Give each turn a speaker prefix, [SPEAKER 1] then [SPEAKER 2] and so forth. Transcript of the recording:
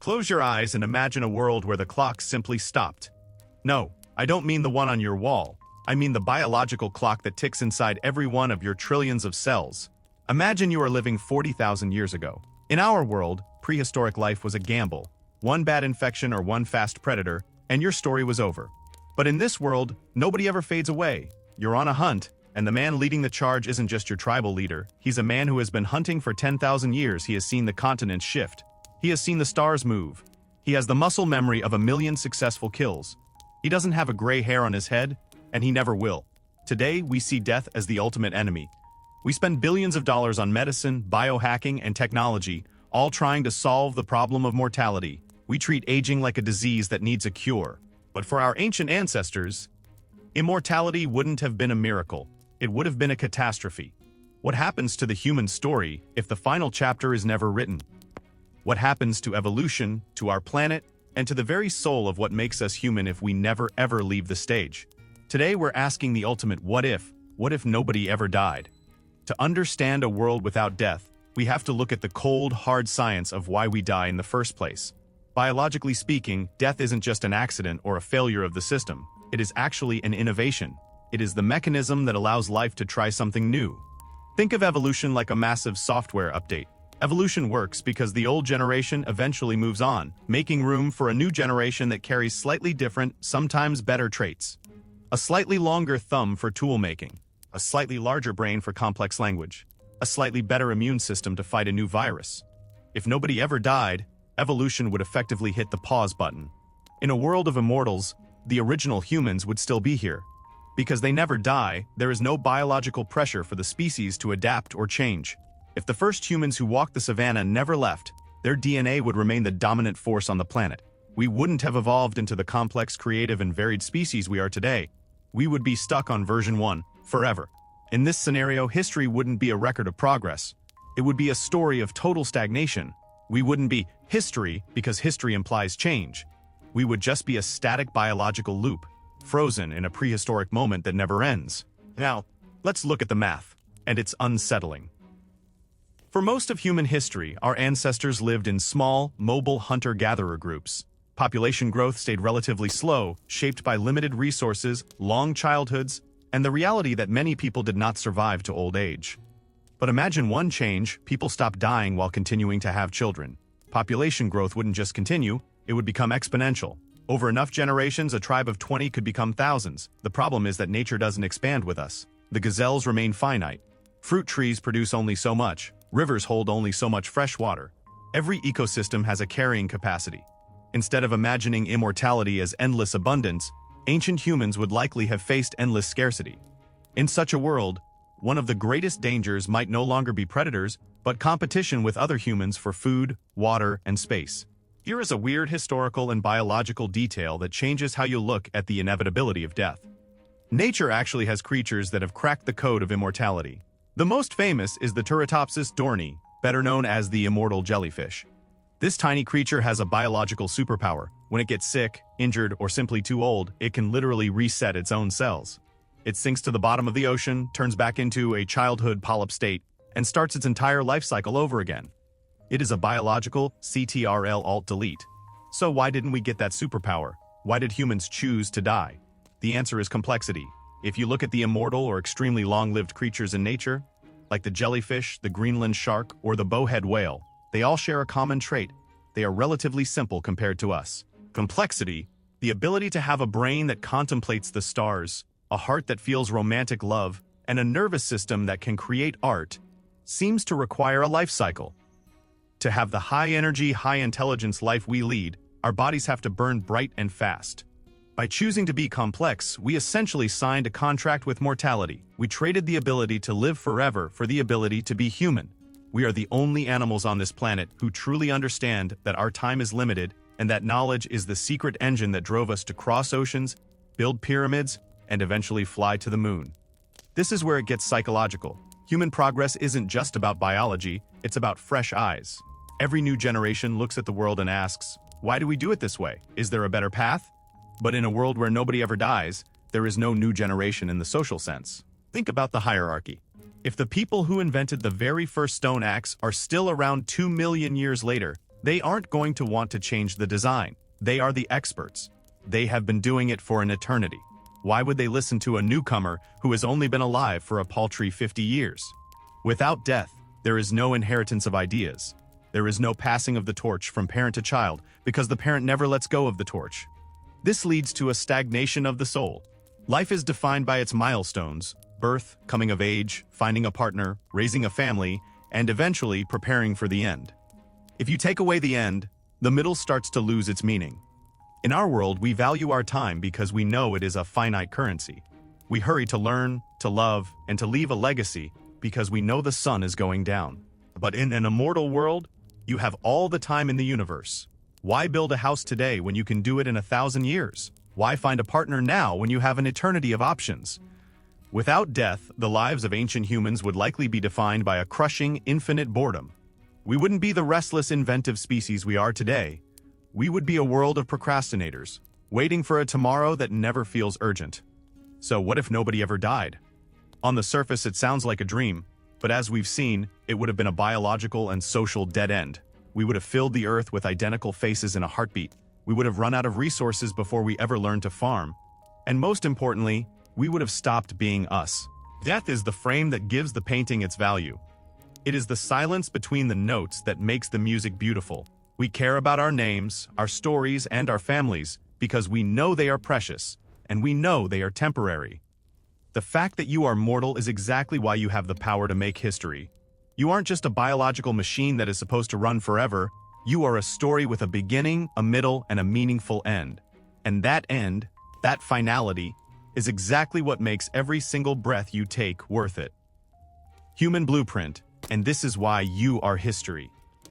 [SPEAKER 1] Close your eyes and imagine a world where the clock simply stopped. No, I don't mean the one on your wall. I mean the biological clock that ticks inside every one of your trillions of cells. Imagine you are living 40,000 years ago. In our world, prehistoric life was a gamble. One bad infection or one fast predator, and your story was over. But in this world, nobody ever fades away. You're on a hunt, and the man leading the charge isn't just your tribal leader. He's a man who has been hunting for 10,000 years. He has seen the continents shift. He has seen the stars move. He has the muscle memory of 1,000,000 successful kills. He doesn't have a gray hair on his head, and he never will. Today, we see death as the ultimate enemy. We spend billions of dollars on medicine, biohacking, and technology, all trying to solve the problem of mortality. We treat aging like a disease that needs a cure. But for our ancient ancestors, immortality wouldn't have been a miracle. It would have been a catastrophe. What happens to the human story if the final chapter is never written? What happens to evolution, to our planet, and to the very soul of what makes us human if we never ever leave the stage? Today we're asking the ultimate what if nobody ever died? To understand a world without death, we have to look at the cold, hard science of why we die in the first place. Biologically speaking, death isn't just an accident or a failure of the system. It is actually an innovation. It is the mechanism that allows life to try something new. Think of evolution like a massive software update. Evolution works because the old generation eventually moves on, making room for a new generation that carries slightly different, sometimes better traits. A slightly longer thumb for tool making, a slightly larger brain for complex language, a slightly better immune system to fight a new virus. If nobody ever died, evolution would effectively hit the pause button. In a world of immortals, the original humans would still be here. Because they never die, there is no biological pressure for the species to adapt or change. If the first humans who walked the savannah never left, their DNA would remain the dominant force on the planet. We wouldn't have evolved into the complex, creative, and varied species we are today. We would be stuck on version 1, forever. In this scenario, history wouldn't be a record of progress. It would be a story of total stagnation. We wouldn't be history because history implies change. We would just be a static biological loop, frozen in a prehistoric moment that never ends. Now, let's look at the math, and it's unsettling. For most of human history, our ancestors lived in small, mobile hunter-gatherer groups. Population growth stayed relatively slow, shaped by limited resources, long childhoods, and the reality that many people did not survive to old age. But imagine one change: people stopped dying while continuing to have children. Population growth wouldn't just continue, it would become exponential. Over enough generations, a tribe of 20 could become thousands. The problem is that nature doesn't expand with us. The gazelles remain finite. Fruit trees produce only so much. Rivers hold only so much fresh water. Every ecosystem has a carrying capacity. Instead of imagining immortality as endless abundance, ancient humans would likely have faced endless scarcity. In such a world, one of the greatest dangers might no longer be predators, but competition with other humans for food, water, and space. Here is a weird historical and biological detail that changes how you look at the inevitability of death. Nature actually has creatures that have cracked the code of immortality. The most famous is the Turritopsis dohrnii, better known as the immortal jellyfish. This tiny creature has a biological superpower. When it gets sick, injured, or simply too old, it can literally reset its own cells. It sinks to the bottom of the ocean, turns back into a childhood polyp state, and starts its entire life cycle over again. It is a biological Ctrl-Alt-Delete. So why didn't we get that superpower? Why did humans choose to die? The answer is complexity. If you look at the immortal or extremely long-lived creatures in nature, like the jellyfish, the Greenland shark, or the bowhead whale, they all share a common trait. They are relatively simple compared to us. Complexity, the ability to have a brain that contemplates the stars, a heart that feels romantic love, and a nervous system that can create art, seems to require a life cycle. To have the high-energy, high-intelligence life we lead, our bodies have to burn bright and fast. By choosing to be complex, we essentially signed a contract with mortality. We traded the ability to live forever for the ability to be human. We are the only animals on this planet who truly understand that our time is limited and that knowledge is the secret engine that drove us to cross oceans, build pyramids, and eventually fly to the moon. This is where it gets psychological. Human progress isn't just about biology, it's about fresh eyes. Every new generation looks at the world and asks, why do we do it this way? Is there a better path? But in a world where nobody ever dies, there is no new generation in the social sense. Think about the hierarchy. If the people who invented the very first stone axe are still around 2 million years later, They aren't going to want to change the design. They are the experts. They have been doing it for an eternity. Why would they listen to a newcomer who has only been alive for a paltry 50 years? Without death, there is no inheritance of ideas. There is no passing of the torch from parent to child because the parent never lets go of the torch. This leads to a stagnation of the soul. Life is defined by its milestones: birth, coming of age, finding a partner, raising a family, and eventually preparing for the end. If you take away the end, the middle starts to lose its meaning. In our world, we value our time because we know it is a finite currency. We hurry to learn, to love, and to leave a legacy because we know the sun is going down. But in an immortal world, you have all the time in the universe. Why build a house today when you can do it in 1,000 years? Why find a partner now when you have an eternity of options? Without death, the lives of ancient humans would likely be defined by a crushing, infinite boredom. We wouldn't be the restless, inventive species we are today. We would be a world of procrastinators, waiting for a tomorrow that never feels urgent. So what if nobody ever died? On the surface, it sounds like a dream, but as we've seen, it would have been a biological and social dead end. We would have filled the earth with identical faces in a heartbeat. We would have run out of resources before we ever learned to farm. And most importantly, we would have stopped being us. Death is the frame that gives the painting its value. It is the silence between the notes that makes the music beautiful. We care about our names, our stories, and our families because we know they are precious, and we know they are temporary. The fact that you are mortal is exactly why you have the power to make history. You aren't just a biological machine that is supposed to run forever. You are a story with a beginning, a middle, and a meaningful end. And that end, that finality, is exactly what makes every single breath you take worth it. Human blueprint, and this is why you are history.